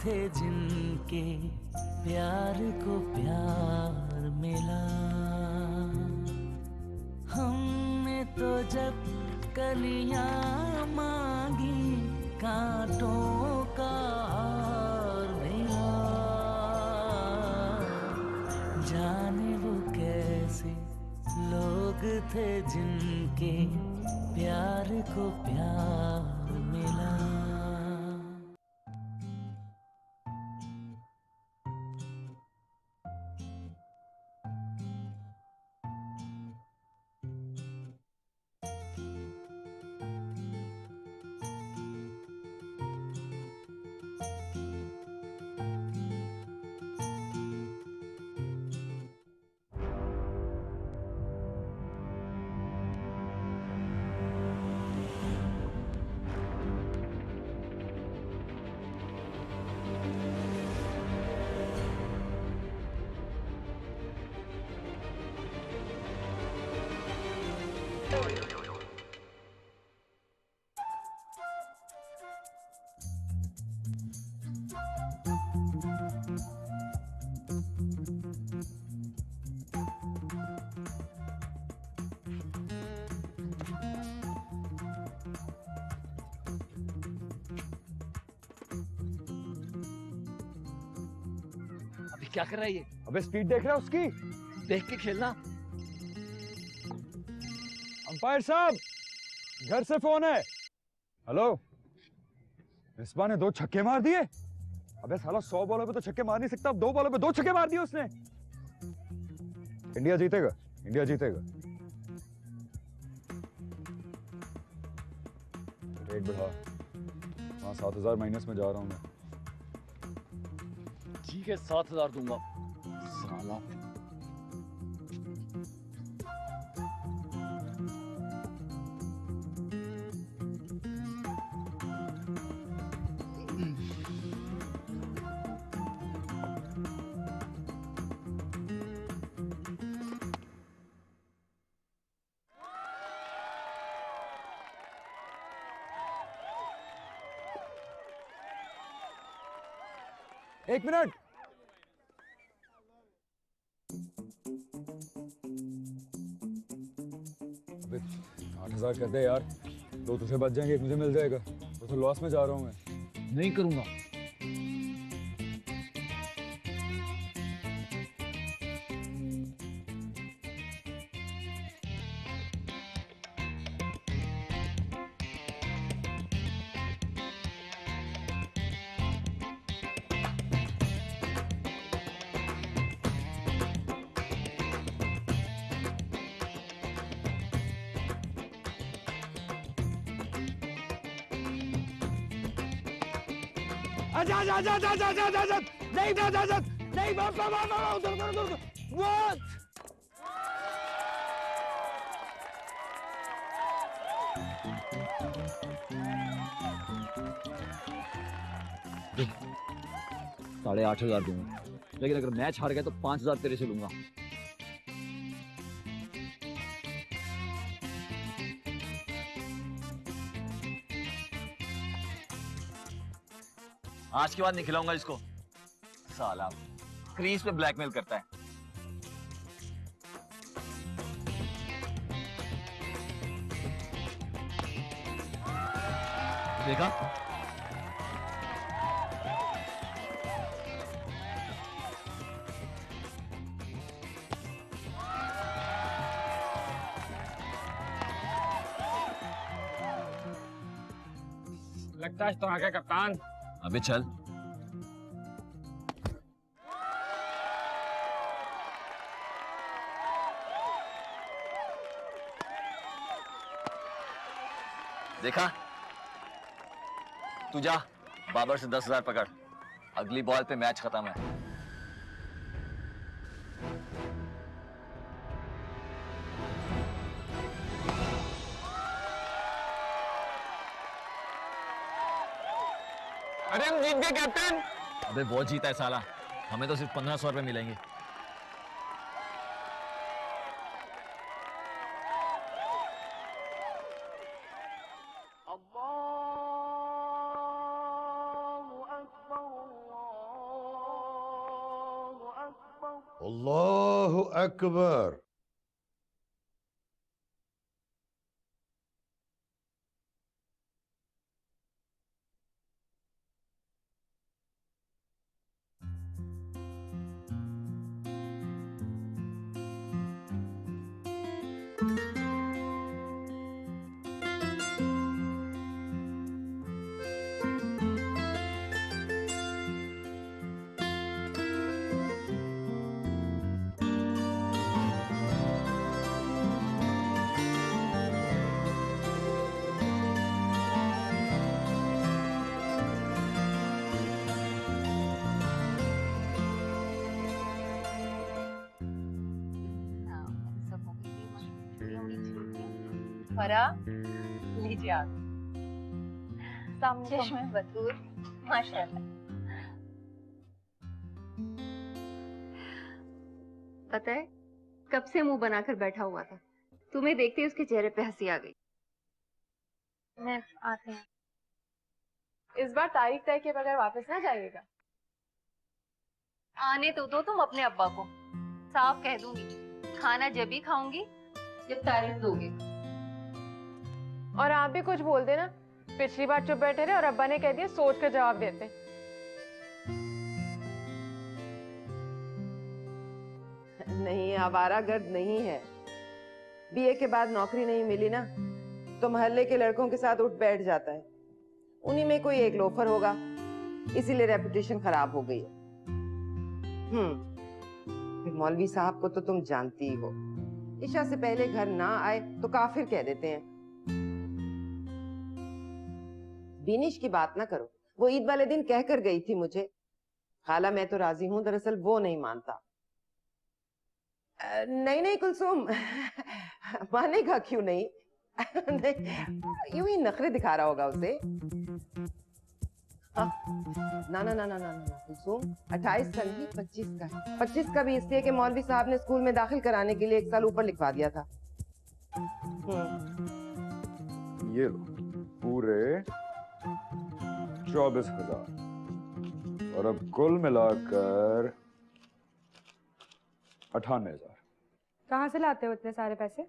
थे जिनके प्यार को प्यार मिला। हमने तो जब कलियां मांगी कांटों का हार मिला। जाने वो कैसे लोग थे जिनके प्यार को प्यार मिला। अभी क्या कर रहा है ये? अबे स्पीड देख रहा है उसकी? देख के खेलना। अंपायर साहब, घर से फोन है। हेलो, रिस्वा ने 2 छक्के मार दिए। अबे साला 100 बॉलों पे तो छक्के मार नहीं सकता, अब 2 बॉलों पे 2 छक्के मार दिए उसने। इंडिया जीतेगा, इंडिया जीतेगा। रेट बढ़ा, वहां 7,000 माइनस में जा रहा हूं मैं। ठीक है, 7,000 दूंगा साला। एक मिनट, अबे 8,000 कर दे यार, 2 तुझे बच जाएंगे, 1 मुझे मिल जाएगा। तो लॉस में जा रहा हूं मैं। नहीं करूंगा। आजा आजा आजा आजा आजा आजा आजा, नहीं आजा आजा, नहीं बाबा बाबा उधर उधर उधर, व्हाट? देख, 8,500 दूंगा, लेकिन अगर मैच हार गया तो 5,000 तेरे से लूंगा। आज के बाद नहीं खिलाऊंगा इसको। साला क्रीज पे ब्लैकमेल करता है। देखा? लगता है तो आगे कप्तान। अबे चल। देखा? तू जा, बाबर से 10,000 पकड़। अगली बॉल पे मैच खत्म है। अरे हम जीत गए कैप्टन। अबे वो जीता है साला, हमें तो सिर्फ 1,500 रुपए मिलेंगे। अल्लाहु अकबर। फरा लीजिए आप। चश्मे बतूर माशाल्लाह। पता है कब से मुंह बनाकर बैठा हुआ था, तुम्हें देखते ही उसके चेहरे पे हंसी आ गई। मैं आते हैं। इस बार तारीख तय के बगैर वापस ना जाइएगा। आने तो दो तुम अपने अब्बा को, साफ कह दूंगी खाना जब ही खाऊंगी जब तारीफ दोगे। और आप भी कुछ बोल देना, पिछली बार चुप बैठे रहे और अब्बा ने कह दिया सोच कर जवाब देते। नहीं, आवारागर्द नहीं है। बीए के बाद नौकरी नहीं मिली ना तो मोहल्ले के लड़कों के साथ उठ बैठ जाता है। उन्हीं में कोई एक लोफर होगा, इसीलिए रेपुटेशन खराब हो गई है। फिर मौलवी साहब को तो तुम जानती ही हो, इशा से पहले घर ना आए तो काफिर कह देते हैं। बीनिश की बात ना करो, वो ईद वाले दिन कह कर गई थी मुझे, खाला मैं तो राजी हूं, दरअसल वो नहीं मानता। नहीं नहीं कुलसुम, मानेगा क्यों नहीं? नहीं, यूं ही नखरे दिखा रहा होगा उसे। ना ना ना ना ना ना कुलसुम, 28 का नहीं 25 का है। 25 का भी इसलिए कि मौलवी साहब ने स्कूल में दाखिल कराने के लिए 1 साल ऊपर लिखवा दिया था। ये लो पूरे 24,000 और अब कुल मिलाकर 98,000। कहाँ से लाते हो इतने सारे पैसे?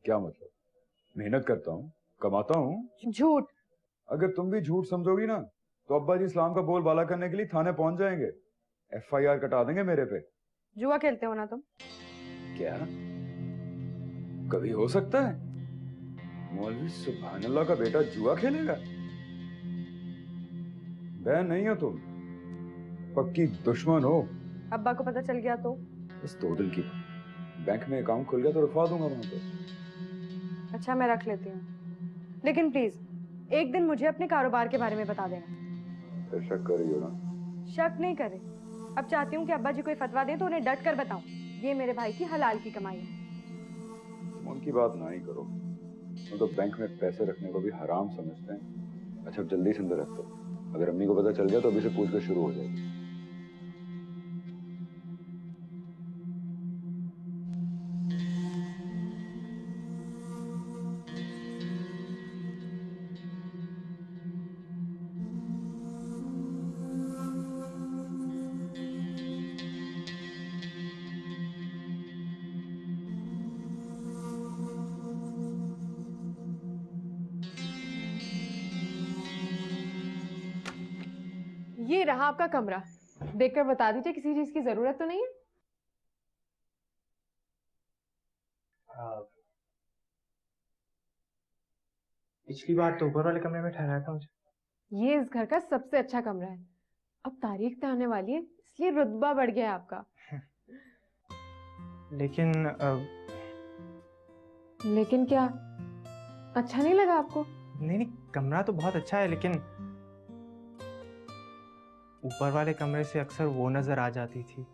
क्या मतलब? मेहनत करता हूँ, कमाता हूँ। झूठ। अगर तुम भी झूठ समझोगी ना तो अब्बा जी इस्लाम का बोलबाला करने के लिए थाने पहुंच जाएंगे, FIR कटा देंगे मेरे पे। जुआ खेलते हो ना तुम? क्या कभी हो सकता है मौलवी सुभान अल्लाह का बेटा जुआ खेलेगा? बहन नहीं हो तुम, पक्की दुश्मन हो। अब्बा को पता चल गया तो? बस 2 दिन की बैंक में अकाउंट खुल गया तो रखवा दूंगा वहां पर। अच्छा मैं रख लेती हूँ, लेकिन प्लीज एक दिन मुझे अपने कारोबार के बारे में बता देना। फिर शक कर रही हो ना? शक नहीं करे, अब चाहती हूँ कि अब्बा जी कोई फतवा दें तो उन्हें डट कर बताऊं, ये मेरे भाई की हलाल की कमाई है। तुम उनकी बात ना ही करो, वो तो बैंक में पैसे रखने को भी हराम समझते हैं। अच्छा जल्दी से अंदर रख दो, अगर अम्मी को पता चल गया तो अभी से पूछकर शुरू हो जाएगी। ये रहा आपका कमरा, देखकर बता दीजिए किसी चीज की जरूरत तो नहीं है? पिछली बार तो ऊपर वाले कमरे में ठहराया था मुझे। ये इस घर का सबसे अच्छा कमरा है। अब तारीख तय होने वाली है इसलिए रुतबा बढ़ गया है आपका। लेकिन क्या अच्छा नहीं लगा आपको? नहीं नहीं, कमरा तो बहुत अच्छा है, लेकिन ऊपर वाले कमरे से अक्सर वो नजर आ जाती थी।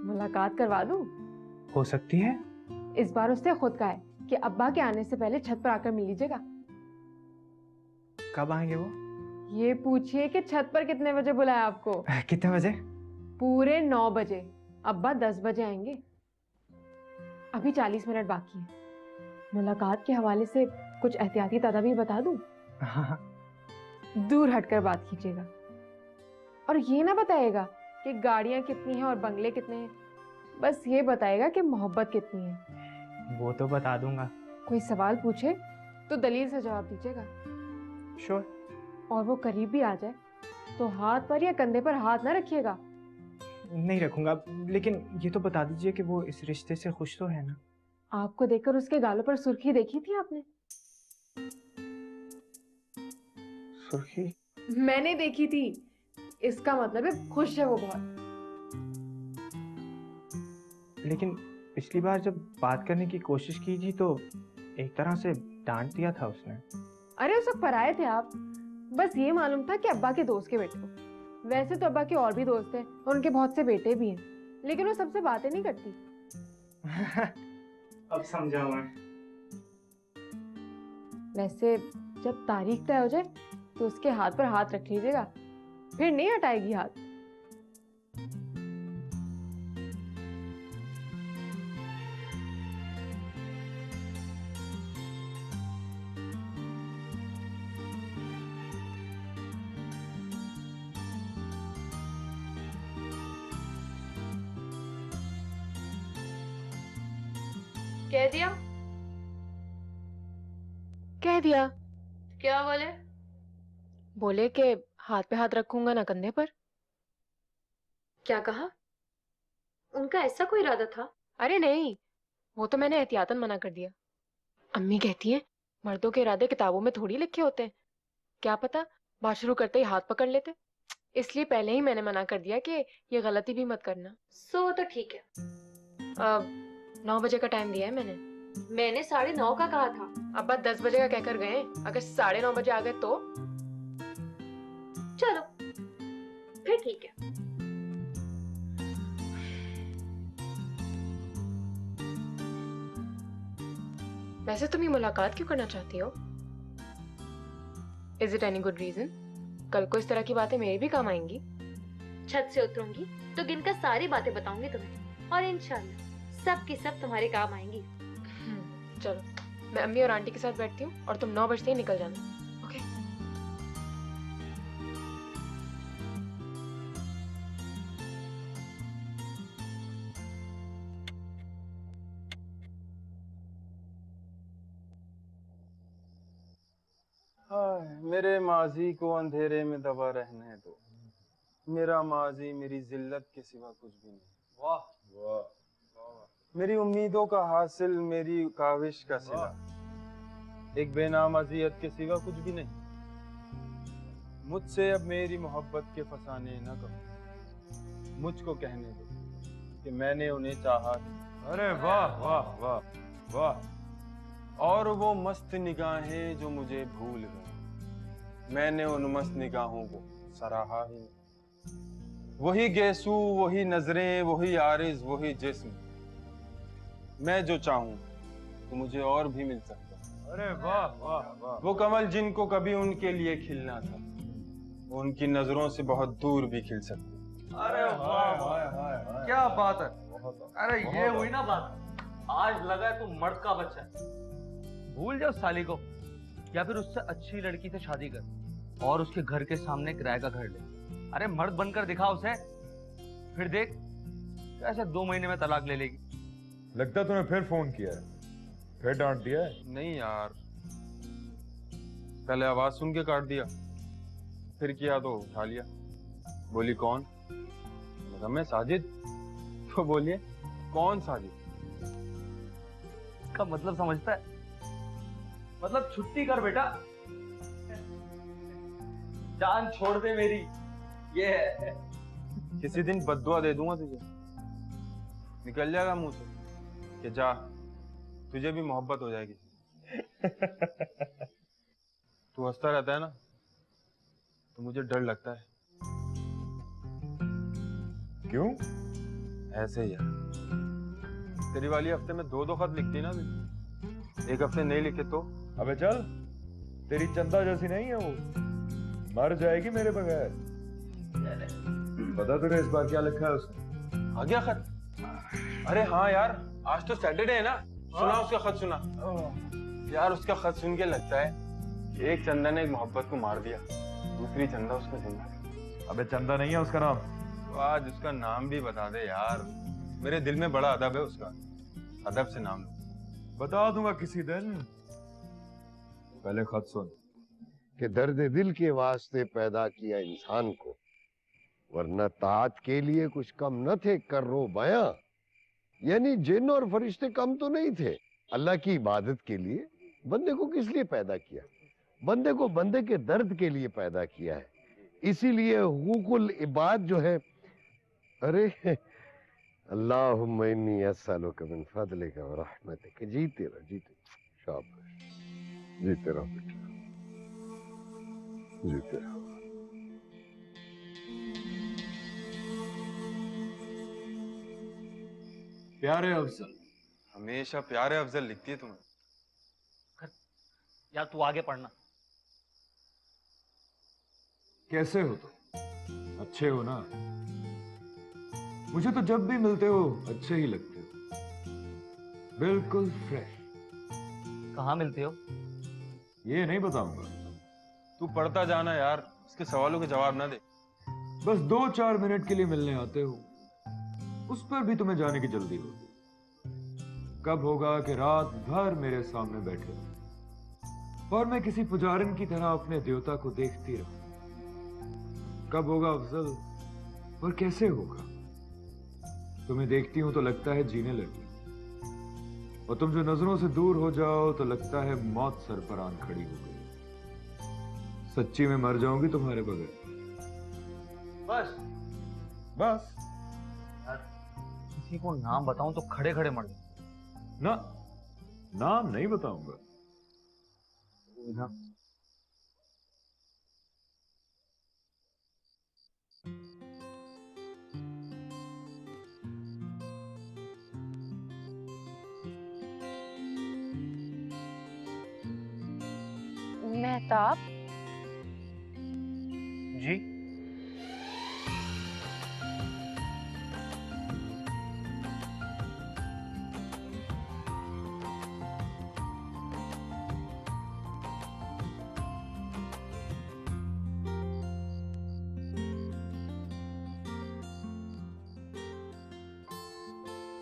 मुलाकात करवा दूं? हो सकती है। इस बार उसने खुद कहा है कि अब्बा के आने से पहले छत पर आकर मिल लीजिएगा। कब आएंगे वो? ये पूछिए कि छत पर कितने बजे बुलाया आपको? कितने बजे? पूरे 9 बजे। अब्बा 10 बजे आएंगे। अभी 40 मिनट बाकी है। मुलाकात के हवाले से कुछ एहतियाती तदाबीर बता दूं? हाँ। दूर हटकर बात कीजिएगा और ये ना बताइएगा कि कि गाड़ियां कितनी हैं और बंगले कितने हैं, बस ये बताएगा कि मोहब्बत कितनी है। वो तो बता दूंगा। कोई सवाल पूछे तो दलील से जवाब दीजिएगा, श्योर। और वो करीब भी आ जाए तो हाथ पर या कंधे पर हाथ ना रखिएगा। नहीं रखूंगा, लेकिन ये तो बता दीजिए कि वो इस रिश्ते से खुश तो है ना? आपको देखकर उसके गालों पर सुर्खी देखी थी आपने? सुर्खी? मैंने देखी थी, इसका मतलब है खुश है वो बहुत। लेकिन पिछली बार जब बात करने की कोशिश की थी तो एक तरह से डांट दिया था उसने। अरे उस वक्त पराए थे आप, बस ये मालूम था कि अब्बा के दोस्त के बेटे को। वैसे तो अब्बा के और भी दोस्त हैं और उनके बहुत से बेटे भी हैं, लेकिन वो सबसे बातें नहीं करती। अब समझा मैं। वैसे जब तारीख तय हो जाए तो उसके हाथ पर हाथ रख लीजिएगा, फिर नहीं हटाएगी हाथ। कह दिया? कह दिया। क्या बोले? बोले कि हाथ पे हाथ रखूंगा ना कंधे पर। क्या कहा? उनका ऐसा कोई इरादा था? अरे नहीं, वो तो मैंने एहतियातन मना कर दिया। अम्मी कहती हैं मर्दों के इरादे किताबों में थोड़ी लिखे होते हैं, क्या पता बात शुरू करते ही हाथ पकड़ लेते। इसलिए पहले ही मैंने मना कर दिया कि ये गलती भी मत करना। सो तो ठीक है। अब 9 बजे का टाइम दिया है मैंने। मैंने 9:30 का कहा था। अब्बा 10 बजे का कहकर गए, अगर 9:30 बजे आ गए तो? चलो फिर ठीक है। वैसे तुम ये मुलाकात क्यों करना चाहती हो? Is it any good reason? कल को इस तरह की बातें मेरे भी काम आएंगी। छत से उतरूंगी तो गिनकर सारी बातें बताऊंगी तुम्हें, और इंशाल्लाह सब की सब तुम्हारे काम आएंगी। चलो मैं अम्मी और आंटी के साथ बैठती हूँ और तुम 9 बजते ही निकल जाना। ओके? मेरे माजी को अंधेरे में दबा रहने दो, मेरा माजी मेरी जिल्लत के सिवा कुछ भी नहीं। वाह वाह, मेरी उम्मीदों का हासिल, मेरी काविश का सिला, एक बेनाम अजियत के सिवा कुछ भी नहीं। मुझसे अब मेरी मोहब्बत के फसाने न कहो, मुझको कहने दो कि मैंने उन्हें चाहा। अरे वाह वाह वाह वाह। और वो मस्त निगाहें जो मुझे भूल गई, मैंने उन मस्त निगाहों को सराहा ही नहीं। वही गेसू, वही नजरें, वही आरिज, वही जिस्म, मैं जो चाहूं तो मुझे और भी मिल सकता। अरे वाह वाह वाह। वो कमल जिनको कभी उनके लिए खिलना था, वो उनकी नजरों से बहुत दूर भी खिल सकते। अरे वाह वाह, क्या बात है। अरे ये हुई ना बात, आज लगा है तू मर्द का बच्चा है। भूल जा उस साली को, या फिर उससे अच्छी लड़की से शादी कर और उसके घर के सामने किराए का घर ले। अरे मर्द बनकर दिखा उसे, फिर देख कैसे 2 महीने में तलाक ले लेगी। लगता तूने फिर फोन किया है, फिर डांट दिया है। नहीं यार, पहले आवाज सुन के काट दिया, फिर किया तो उठा लिया। बोली कौन? मैं साजिद। तो बोलिए कौन साजिद? का मतलब समझता है? मतलब छुट्टी कर बेटा, जान छोड़ दे मेरी, ये है। किसी दिन बद्दुआ दे दूंगा तुझे, निकल जाएगा मुंह से कि जा, तुझे भी मोहब्बत हो जाएगी। तू हंसता रहता है ना, तो मुझे डर लगता है। क्यों? ऐसे ही यार, तेरी वाली हफ्ते में 2-2 खत लिखती ना, एक हफ्ते नहीं लिखे तो। अबे चल, तेरी चंदा जैसी नहीं है वो, मर जाएगी मेरे बगैर। पता तुझे इस बार क्या लिखा है उसने? आ गया खत? अरे हाँ यार, आज तो सैटरडे है ना। सुना उसका खत, सुना यार। उसका खत सुन के लगता है कि एक चंदा ने एक मोहब्बत को मार दिया, दूसरी चंदा उसको जिंदा। अबे चंदा नहीं है उसका नाम, तो आज उसका नाम भी बता दे यार, मेरे दिल में बड़ा अदब है उसका, अदब से नाम लो। बता दूंगा किसी दिन, पहले खत सुन। कि दर्द दिल के वास्ते पैदा किया इंसान को, वरना तात के लिए कुछ कम न थे कर्रो बयां। यानी जिन और फरिश्ते कम तो नहीं थे अल्लाह की इबादत के लिए। बंदे को किस लिए पैदा किया? बंदे को बंदे के दर्द के लिए पैदा किया है। इसीलिए हुकूकुल इबाद जो है, अरे अल्लाहुम्मा इन्नी अस्सअलुका मिन फज़लिका व रहमतिका, जीते रहो जीते, शाबाश, जीते रहो बेटा, जीते रहो। प्यारे अफजल, हमेशा प्यारे अफजल लिखती है तुम्हें। यार तू आगे पढ़ना। कैसे हो तुम? अच्छे हो ना? मुझे तो जब भी मिलते हो अच्छे ही लगते हो, बिल्कुल फ्रेश। कहाँ मिलते हो? ये नहीं बताऊंगा। तू पढ़ता जाना यार, उसके सवालों के जवाब ना दे। बस 2-4 मिनट के लिए मिलने आते हो, उस पर भी तुम्हें जाने की जल्दी होगी। कब होगा कि रात भर मेरे सामने बैठे हो और मैं किसी पुजारन की तरह अपने देवता को देखती रहूं? कब होगा अफजल, और कैसे होगा? तुम्हें देखती हूं तो लगता है जीने लगी, और तुम जो नजरों से दूर हो जाओ तो लगता है मौत सर पर आन खड़ी हो गई। सच्ची में मर जाऊंगी तुम्हारे बगैर। बस बस यार, किसी को नाम बताऊं तो खड़े खड़े मर जाऊं। ना, नाम नहीं बताऊंगा। मेहताब जी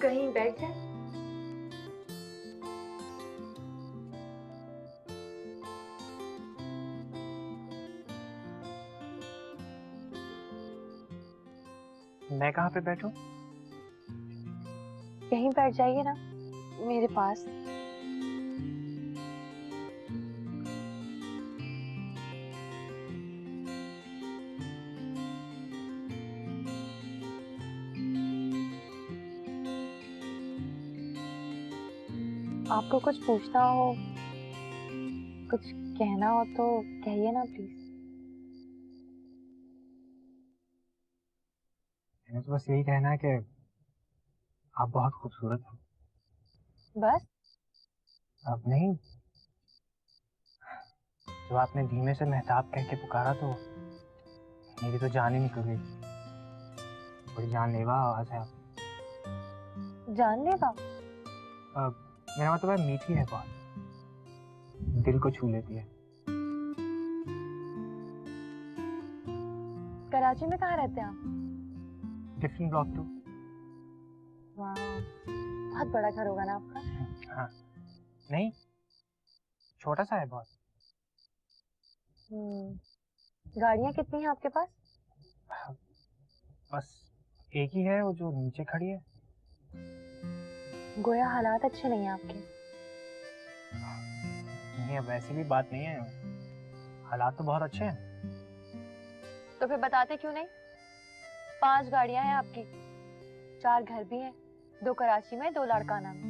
कहीं बैठ जाए। मैं कहाँ पे बैठूं? यहीं बैठ जाइए ना, मेरे पास। आपको कुछ पूछना हो, कुछ कहना हो तो कहिए ना प्लीज। मैंने तो बस यही कहना है कि आप बहुत खूबसूरत हो। बस? अब नहीं, जब आपने धीमे से मेहताब कह के पुकारा तो मेरी तो जान ही निकल गई। बड़ी जानलेवा आवाज है आप। जानलेवा? मेरा मतलब है मीठी है बहुत, दिल को छू लेती है। कराची में कहाँ रहते हैं आप? Tiffin block 2। वाह, बहुत बड़ा घर होगा ना आपका? हाँ, नहीं, छोटा सा है बहुत। गाड़ियाँ कितनी हैं आपके पास? बस एक ही है, वो जो नीचे खड़ी है। गोया हालात अच्छे नहीं हैं आपके। नहीं, अब ऐसी भी बात नहीं है, हालात तो बहुत अच्छे हैं। तो फिर बताते क्यों नहीं? 5 गाड़ियां हैं आपकी, 4 घर भी हैं, 2 कराची में, 2 लाड़काना में।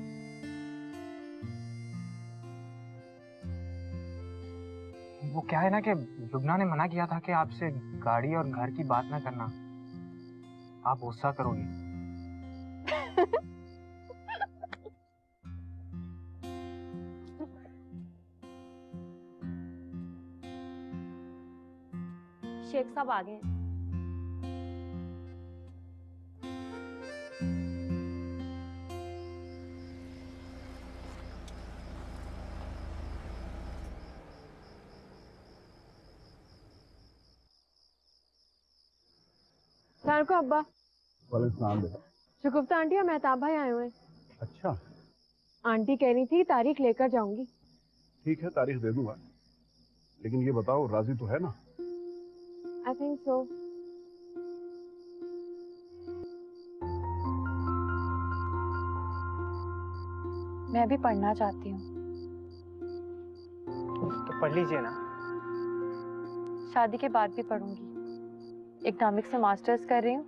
वो क्या है ना कि लुबना ने मना किया था कि आपसे गाड़ी और घर की बात ना करना, आप गुस्सा करोगी। शेख साहब आ गए। को अब्बा। वालेकुम बेटा। शुकुफ्ता आंटी और मेहताब भाई आए हुए हैं। अच्छा, आंटी कह रही थी तारीख लेकर जाऊंगी। ठीक है, तारीख दे दूंगा, लेकिन ये बताओ राजी तो है ना? I think so. मैं भी पढ़ना चाहती हूँ। तो पढ़ लीजिए ना। शादी के बाद भी पढ़ूंगी। इकोनॉमिक्स से मास्टर्स कर रही हूँ,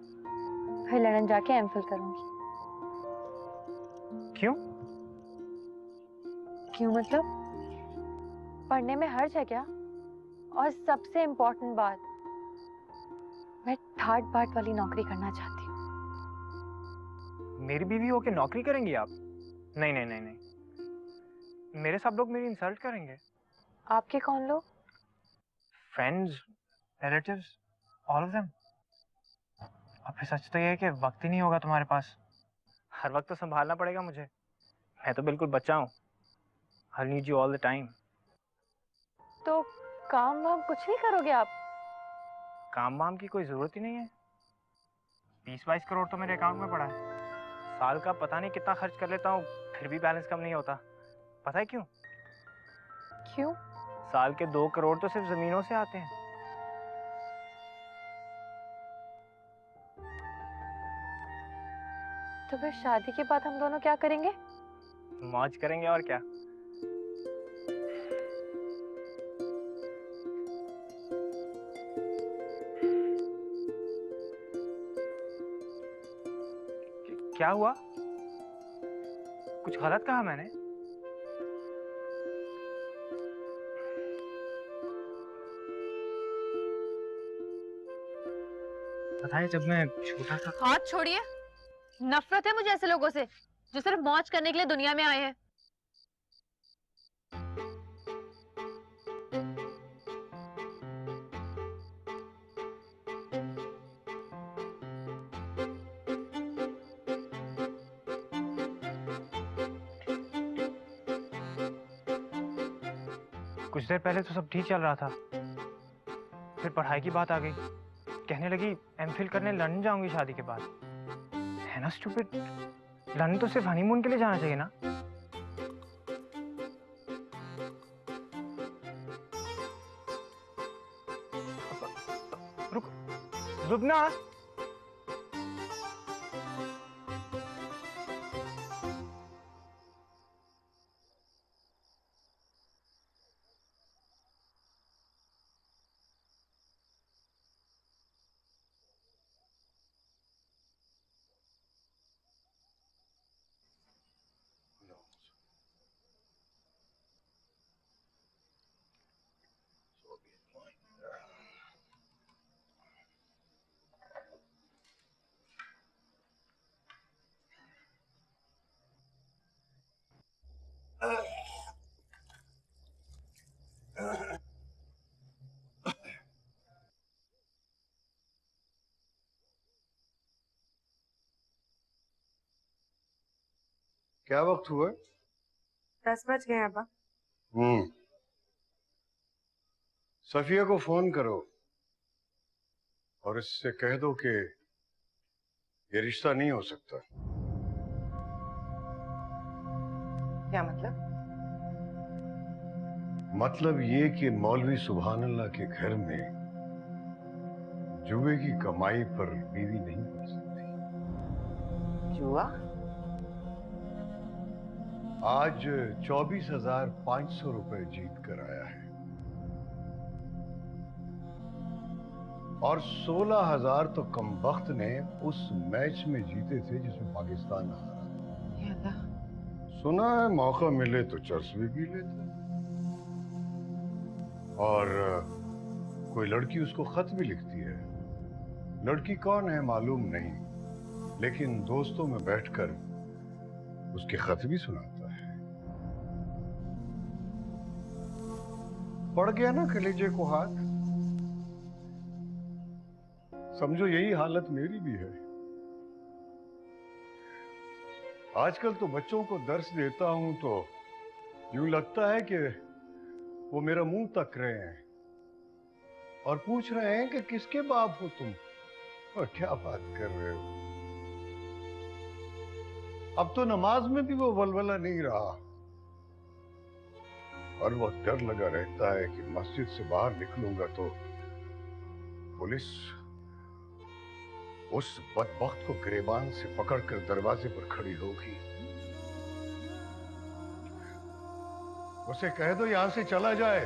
फिर लंदन जाके एमफिल करूंगी। क्यों? क्यों मतलब? पढ़ने में हर्ज है क्या? और सबसे इम्पोर्टेंट बात, मैं थर्ड पार्ट वाली नौकरी करना चाहती हूँ। मेरी बीवी होके नौकरी करेंगी आप? नहीं नहीं नहीं नहीं, मेरे सब लोग मेरी इंसल्ट करेंगे। आपके कौन लोग? Friends, relatives, all of them. और फिर सच तो ये है कि वक्त ही नहीं होगा तुम्हारे पास। हर वक्त तो संभालना पड़ेगा मुझे। मैं तो बिल्कुल बच्चा हूँ। I need you all the time. तो काम वाम कुछ नहीं करोगे आप? काम वाम की कोई जरूरत ही नहीं है। 20-22 करोड़ तो मेरे अकाउंट में पड़ा है। साल का पता नहीं कितना खर्च कर लेता हूँ, फिर भी बैलेंस कम नहीं होता। पता है क्यों? क्यों? साल के 2 करोड़ तो सिर्फ जमीनों से आते हैं। तो फिर शादी के बाद हम दोनों क्या करेंगे? मौज करेंगे और क्या। क्या हुआ? कुछ गलत कहा मैंने? बताइए, जब मैं छोटा था। हाथ छोड़िए। नफरत है मुझे ऐसे लोगों से जो सिर्फ मौज करने के लिए दुनिया में आए हैं। कुछ देर पहले तो सब ठीक चल रहा था, फिर पढ़ाई की बात आ गई। कहने लगी एमफिल करने लंदन जाऊंगी शादी के बाद। है ना स्टूपिड। लंदन तो सिर्फ हनीमून के लिए जाना चाहिए ना। रुक, रुकना। क्या वक्त हुआ? 10 बज गए अब्बा। सफिया को फोन करो और इससे कह दो कि ये रिश्ता नहीं हो सकता। क्या मतलब? मतलब ये कि मौलवी सुभान अल्लाह के घर में जुए की कमाई पर बीवी नहीं पड़ सकती। जुआ? आज 24,500 रुपए जीत कर आया है और 16,000 तो कमबख्त ने उस मैच में जीते थे जिसमें पाकिस्तान हारा। सुना है मौका मिले तो चर्च भी पी लेते और कोई लड़की उसको खत भी लिखती है। लड़की कौन है मालूम नहीं, लेकिन दोस्तों में बैठकर उसके खत भी सुनाता है। पड़ गया ना कलेजे को हाथ। समझो यही हालत मेरी भी है। आजकल तो बच्चों को दर्स देता हूं तो यूं लगता है कि वो मेरा मुंह तक रहे हैं और पूछ रहे हैं कि किसके बाप हो तुम। और क्या बात कर रहे हो? अब तो नमाज में भी वो वलवला नहीं रहा। और वो डर लगा रहता है कि मस्जिद से बाहर निकलूंगा तो पुलिस उस बदबख्त को गिरेबान से पकड़कर दरवाजे पर खड़ी होगी। उसे कह दो यहां से चला जाए।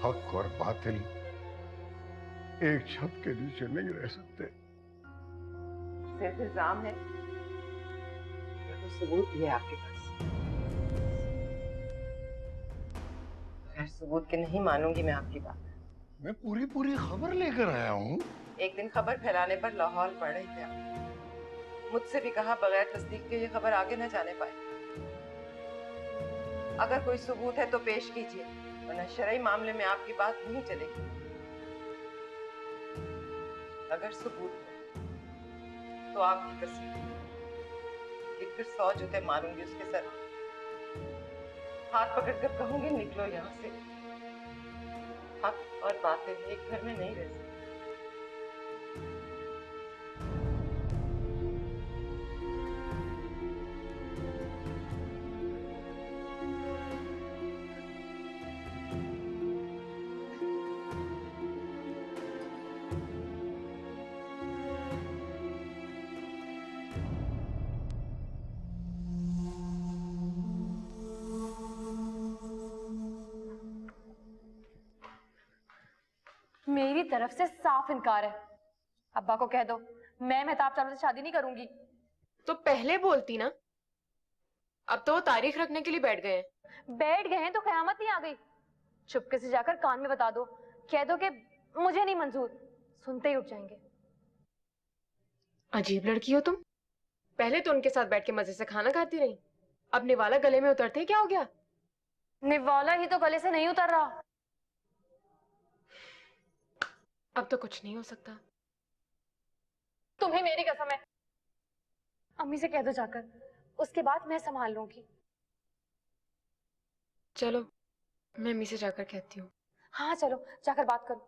हक और बातिल एक छत के नीचे नहीं रह सकते। सिर्फ इल्जाम है तो सबूत भी है आपके पास। बगैर सबूत के नहीं मानूंगी मैं आपकी बात। मैं पूरी खबर लेकर आया हूँ। एक दिन खबर फैलाने पर लाहौर पड़ रहे थे आप। मुझसे भी कहा बगैर तस्दीक के ये खबर आगे न जाने पाए। अगर कोई सबूत है तो पेश कीजिए, वरना शरई मामले में आपकी बात नहीं चलेगी। अगर सबूत है तो आपकी कसम फिर 100 जूते मारूंगी उसके सर। हाथ पकड़कर कहूंगी निकलो यहाँ से। हक और बातें एक घर में नहीं रह सकती। मेरी तरफ से साफ इनकार है। अब्बा को कह दो मैं मेहताब चावला से शादी नहीं करूंगी। तो पहले बोलती ना। अब तो वो तारीख रखने के लिए बैठ गए हैं। बैठ गए हैं तो कयामत नहीं आ गई। चुपके से जाकर कान में बता दो, कह दो कि मुझे नहीं मंजूर। सुनते ही उठ जाएंगे। अजीब लड़की हो तुम। पहले तो उनके साथ बैठ के मजे से खाना खाती रही, अब निवाला गले में उतरते ही क्या हो गया? निवाला ही तो गले से नहीं उतर रहा। अब तो कुछ नहीं हो सकता। तुम्हें मेरी कसम है। अम्मी से कह दो जाकर, उसके बाद मैं संभाल लूंगी। चलो मैं अम्मी से जाकर कहती हूँ। हाँ चलो जाकर बात करो।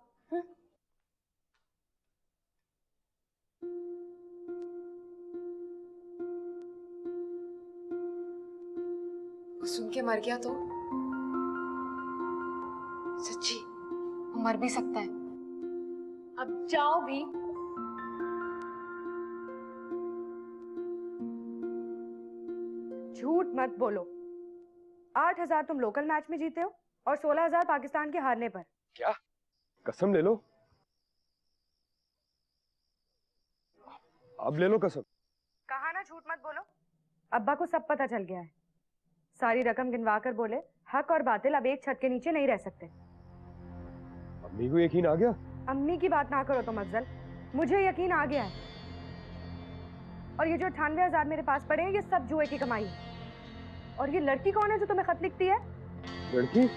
वो सुन के मर गया तो? सच्ची वो मर भी सकता है। अब जाओ भी। झूठ मत बोलो। 8,000 तुम लोकल मैच में जीते हो और 16,000 पाकिस्तान के हारने पर। क्या? कसम ले लो। अब ले लो कसम। कहा ना झूठ मत बोलो। अब्बा को सब पता चल गया है। सारी रकम गिनवा कर बोले हक और बातिल अब एक छत के नीचे नहीं रह सकते। अम्मी को यकीन आ गया? अम्मी की बात ना करो तुम अफजल, मुझे यकीन आ गया है। और ये जो 98,000 मेरे पास पड़े हैं ये सब जुए की कमाई है। और ये लड़की कौन है जो तुम्हें खत लिखती है? लड़की?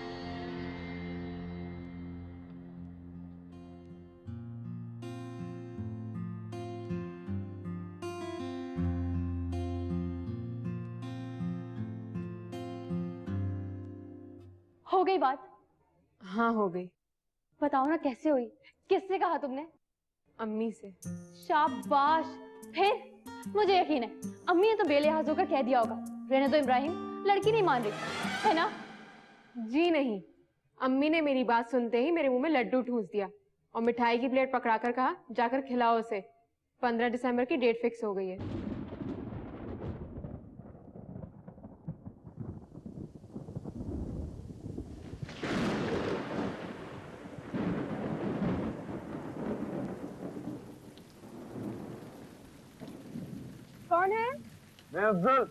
हो गई बात? हाँ हो गई। बताओ ना कैसे हुई? किससे कहा तुमने? अम्मी से। शाबाश। फिर? मुझे यकीन है अम्मी ने तो बेलिहाज होकर कह दिया होगा रहने दो इब्राहिम, लड़की नहीं मान रही है ना? जी नहीं, अम्मी ने मेरी बात सुनते ही मेरे मुंह में लड्डू ठूस दिया और मिठाई की प्लेट पकड़ाकर कहा जाकर खिलाओ उसे। 15 दिसंबर की डेट फिक्स हो गई है। कौन है? मैं अफजल।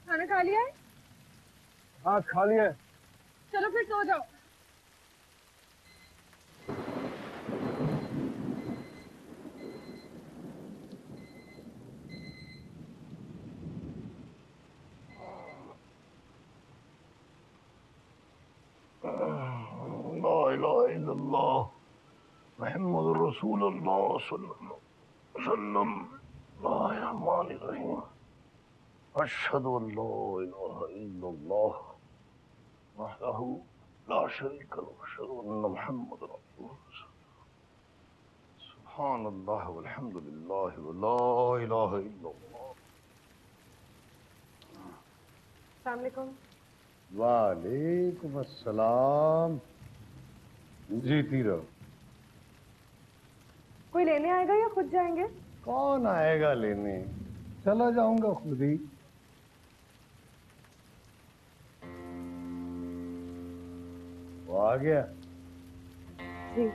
खाना खा लिया है? हाँ खा लिया है। चलो फिर सो जाओ। ला इलाहा इल्लल्लाह मुहम्मदुर रसूलुल्लाह सल्लल्लाहु अलैहि वसल्लम। रहमानिर रहीम। अशहदु अन ला इलाहा इल्लल्लाह वहदहु ला शरीक लहू अशहदु अन्ना मुहम्मदुर रसूलुल्लाह सुब्हानल्लाह वल्हम्दुलिल्लाह वला इलाहा इल्लल्लाह। अस्सलाम वालेकुम। वालेकुम अस्सलाम। जीती रहो। कोई लेने आएगा या खुद जाएंगे? कौन आएगा लेने, चला जाऊंगा खुद ही। वो आ गया? जी।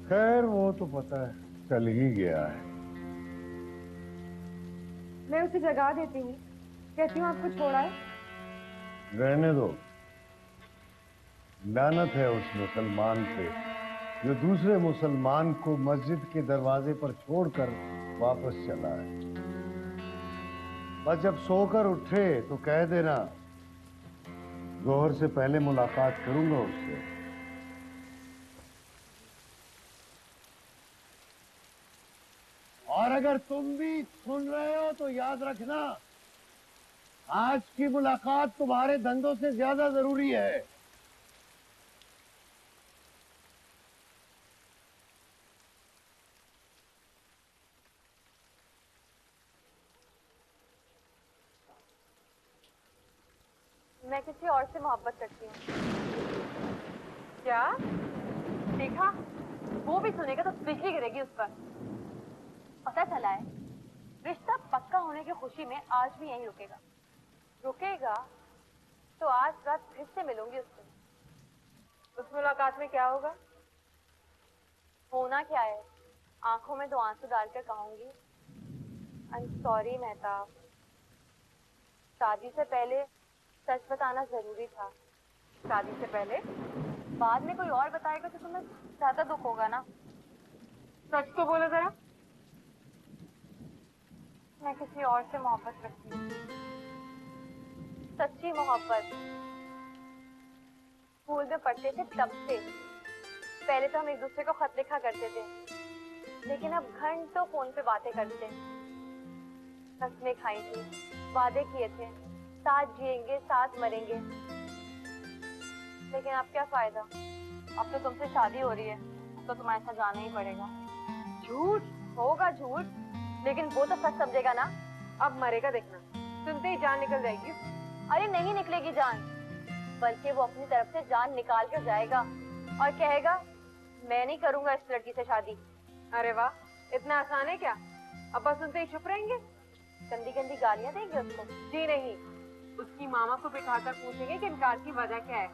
खैर वो तो पता है, चल ही गया है। मैं उसे जगा देती हूँ, कहती हूँ आपको छोड़ा है। रहने दो, लानत है उस मुसलमान पे जो दूसरे मुसलमान को मस्जिद के दरवाजे पर छोड़कर वापस चला है। बस जब सोकर उठे तो कह देना जोहर से पहले मुलाकात करूंगा उससे। और अगर तुम भी सुन रहे हो तो याद रखना, आज की मुलाकात तुम्हारे धंधों से ज्यादा जरूरी है। मैं किसी और से मोहब्बत करती हूँ। क्या? देखा? वो भी सुनेगा तो बिजली गिरेगी उस पर। पता चला है रिश्ता पक्का होने की खुशी में आज भी यहीं रुकेगा। रुकेगा तो आज रात फिर से मिलूंगी उससे। उस मुलाकात में क्या होगा? होना क्या है, आंखों में 2 आंसू डालकर कहूंगी, आई एम सॉरी मेहताब, शादी से पहले सच बताना जरूरी था। शादी से पहले? बाद में कोई और बताएगा तो तुम्हें ज्यादा दुख होगा ना। सच तो बोलो जरा। मैं किसी और से मोहब्बत करती हूँ, सच्ची मोहब्बत। स्कूल में पढ़ते थे तब से। पहले तो हम एक दूसरे को खत लिखा करते थे, लेकिन अब घंटों फोन पे बातें करते हैं। कसमें खाई थी, वादे किए थे, साथ जिएंगे साथ मरेंगे, लेकिन अब क्या फायदा। अब तो तुमसे शादी हो रही है तो तुम्हें ऐसा जाना ही पड़ेगा। झूठ होगा झूठ, लेकिन वो तो सच समझेगा ना। अब मरेगा देखना, सुनते ही जान निकल जाएगी। अरे नहीं निकलेगी जान, बल्कि वो अपनी तरफ से जान निकाल कर जाएगा और कहेगा मैं नहीं करूंगा इस लड़की से शादी। अरे वाह, इतना आसान है क्या? अब बस सुनते ही चुप रहेंगे? गंदी गंदी गालियां देंगे उसको? जी नहीं, उसकी मामा को बिठाकर पूछेंगे कि इनकार की वजह क्या है।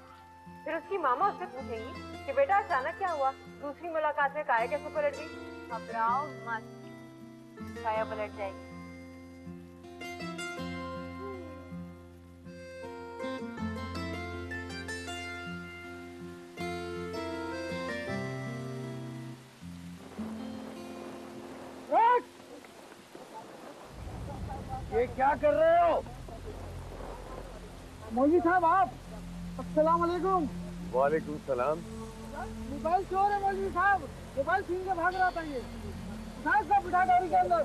फिर उसकी मामा उससे पूछेंगी कि बेटा अचानक क्या हुआ, दूसरी मुलाकात में काया कैसे पलट गई। घबराओ मत, काया पलट जाएगी। ये क्या कर रहे हो? मौलवी साहब आप, अस्सलाम वालेकुम। वालेकुम सलाम। मोबाइल चोर है मौलवी साहब, मोबाइल छीन के भाग रहा था ये। साहब सब बिठा गाड़ी के अंदर।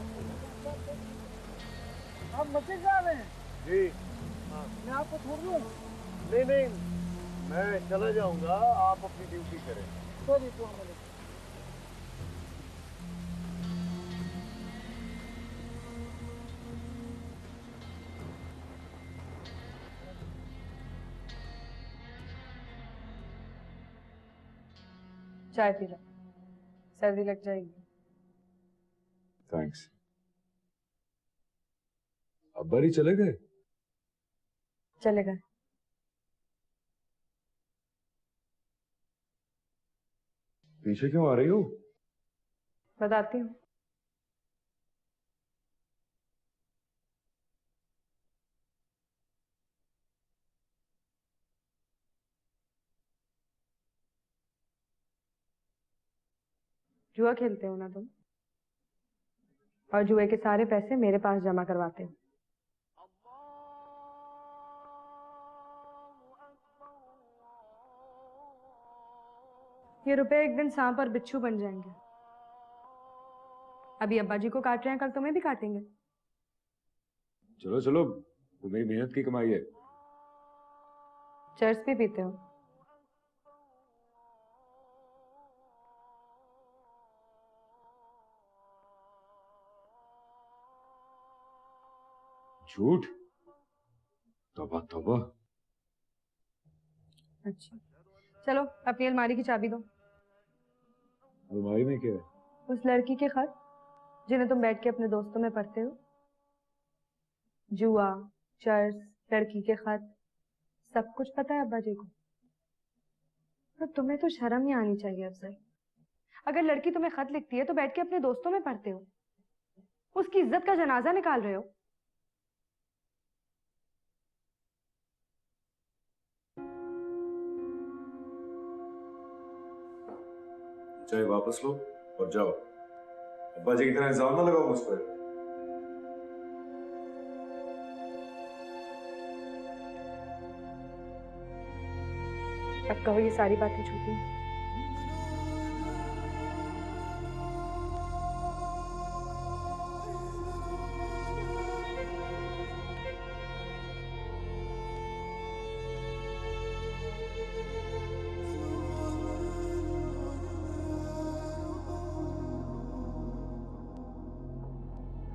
आप मस्जिद जा रहे हैं? जी। मैं आपको छोड़ दूँ? नहीं नहीं, मैं चला जाऊंगा, आप अपनी ड्यूटी करें। सॉरी तो हमारे चाय पी लो, सर्दी लग जाएगी। थैंक्स। अब्बा ही चले गए? चले गए। पीछे क्यों आ रही हो? बताती हूँ। जुआ खेलते हो ना तुम, और जुए के सारे पैसे मेरे पास जमा करवाते हो। ये रुपए एक दिन सांप और बिच्छू बन जाएंगे। अभी अब्बा जी को काट रहे हैं, कल तुम्हें भी काटेंगे। चलो चलो, वो मेरी मेहनत की कमाई है। चर्च भी पीते हो? झूठ? तौबा तौबा। अच्छा, चलो अपनी अलमारी की चाबी दो। अलमारी में क्या है? उस लड़की के खत जिन्हें तुम बैठ के अपने दोस्तों में पढ़ते हो। जुआ, चर्च, लड़की के खत, सब कुछ पता है अब्बा जी को। तो तुम्हें तो शर्म ही आनी चाहिए अफजल। अगर लड़की तुम्हें खत लिखती है तो बैठ के अपने दोस्तों में पढ़ते हो, उसकी इज्जत का जनाजा निकाल रहे हो। चाय वापस लो और जाओ। अब्बा जी की तरह इल्जाम ना लगाओ मुझ पर। अब कहो ये सारी बातें झूठी हैं।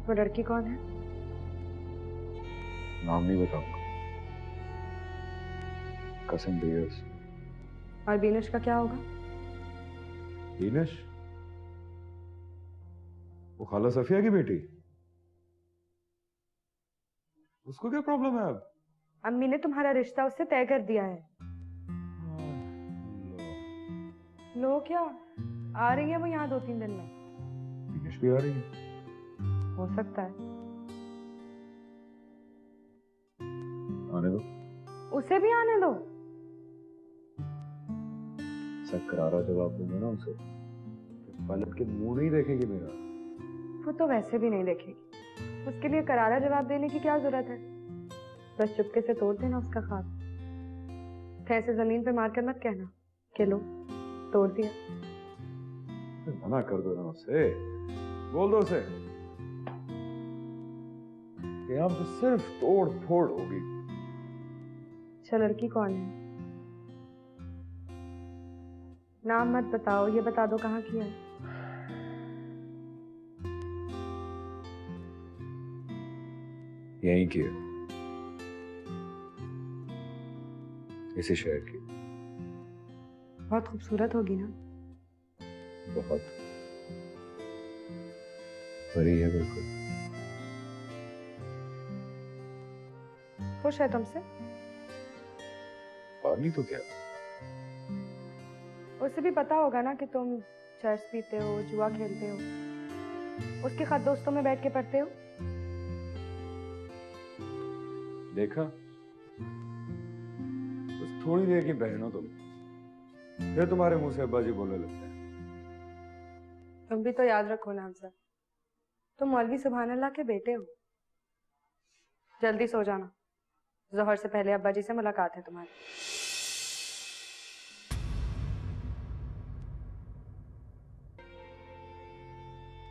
वो लड़की कौन है? नाम नहीं बताऊंगा, कसम बेयस। और बीनश का क्या होगा? बीनश? वो खाला सफिया की बेटी? उसको क्या प्रॉब्लम है अब? अम्मी ने तुम्हारा रिश्ता उससे तय कर दिया है। लो क्या? आ रही है वो यहाँ 2-3 दिन में। बीनश भी आ रही है? हो सकता है। आने दो। उसे भी आने दो। सब करारा जवाब दूंगा ना उसे, पलट के मुंह नहीं देखेगी मेरा। वो तो वैसे भी नहीं देखेगी, उसके लिए करारा जवाब देने की क्या जरूरत है? बस चुपके से तोड़ देना उसका ख्वाब। ऐसे जमीन पे मारकर मत कहना कि लो तोड़ दिया। मना कर दो ना उसे, बोल दो उसे कि हम तो सिर्फ तोड़ फोड़ होगी। अच्छा, लड़की कौन है? नाम मत बताओ, ये बता दो कहाँ की है। यहीं की है, इसी शहर की। बहुत खूबसूरत होगी ना? बहुत परी है बिल्कुल। खुश है तुमसे? और नहीं तो क्या। उसे भी पता होगा ना कि तुम चर्च पीते हो, जुआ खेलते हो, उसके खत दोस्तों में बैठ के पढ़ते हो। देखा, बस थोड़ी देर की बहन हो तुम, फिर तुम्हारे मुंह से अब्बा जी बोलने लगते हैं। तुम भी तो याद रखो ना हमसे, तुम मौलवी सुभान अल्लाह के बेटे हो। जल्दी सो जाना, जोहर से पहले अब्बा जी से मुलाकात है तुम्हारी।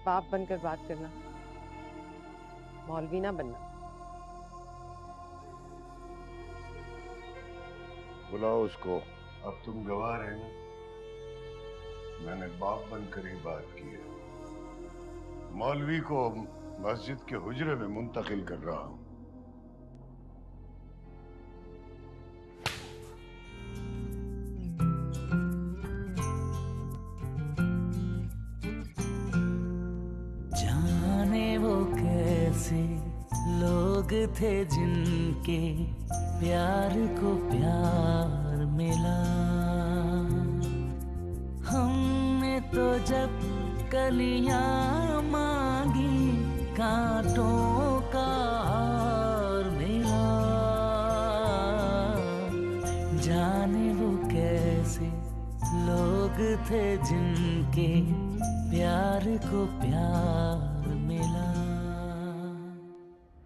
बाप बनकर बात करना, मौलवी ना बनना। बुलाओ उसको। अब तुम गवाह रहे ना, मैंने बाप बनकर ही बात की है। मौलवी को मस्जिद के हुजरे में मुंतकिल कर रहा हूं। जाने वो कैसे लोग थे जिनके प्यार को प्यार मिला। हमने तो जब कलियां मांगी कांटों का हार मिला। जाने वो कैसे लोग थे जिनके प्यार को प्यार मिला।